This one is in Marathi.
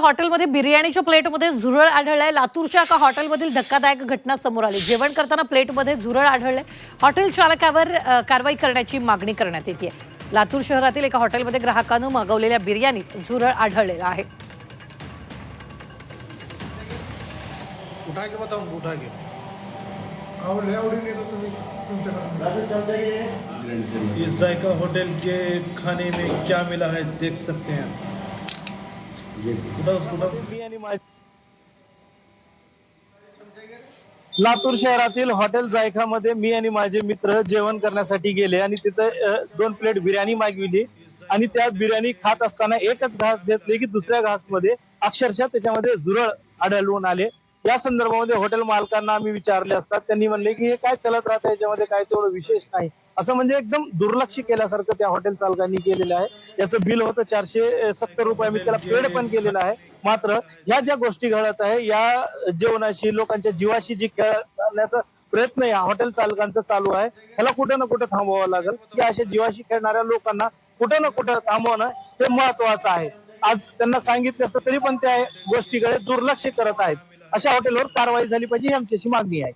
हॉटेलमध्ये बिर्याणीच्या प्लेटमध्ये झुरळ आढळलाय। लातूरच्या एका हॉटेलमधील धक्कादायक घटना समोर आली। जेवण करताना प्लेटमध्ये झुरळ आढळले। हॉटेल चालकावर कारवाई करण्याची मागणी करण्यात येते। लातूर शहरातील एका हॉटेलमध्ये ग्राहकांनी मागवलेल्या बिर्याणीत झुरळ आढळलेला आहे। उठा के बताऊं, उठा के इस जायका होटल के खाने में क्या मिला है देख सकते हैं। लातूर शहरातील हॉटेल जायका मध्ये मी आणि माझे मित्र जेवण करण्यासाठी गेले आणि तिथे 2 प्लेट बिर्याणी मागविली आणि त्या बिर्याणी खात असताना एकच घास घेतले की दुसऱ्या घासमध्ये अक्षरशः त्याच्यामध्ये झुरळ आढळून आले। या संदर्भामध्ये हॉटेल मालकांना आम्ही विचारले असता त्यांनी म्हणले की हे काय चलत राहतं, याच्यामध्ये काय तेवढं विशेष नाही, असं म्हणजे एकदम दुर्लक्ष केल्यासारखं त्या हॉटेल चालकांनी केलेलं आहे। याचं बिल होतं 470 रुपये, मी त्याला पेड पण केलेलं आहे। मात्र या ज्या गोष्टी घडत आहे, या जेवणाशी लोकांच्या जीवाशी जी खेळण्याचा प्रयत्न या हॉटेल चालकांचा चालू आहे, ह्याला कुठं ना कुठं थांबवावं लागेल। की अशा जीवाशी खेळणाऱ्या लोकांना कुठं ना कुठं थांबवणं हे महत्वाचं आहे। आज त्यांना सांगितलं असतं तरी पण त्या गोष्टीकडे दुर्लक्ष करत आहेत। अशा हॉटेलवर कारवाई झाली पाहिजे ही आमची मागणी आहे।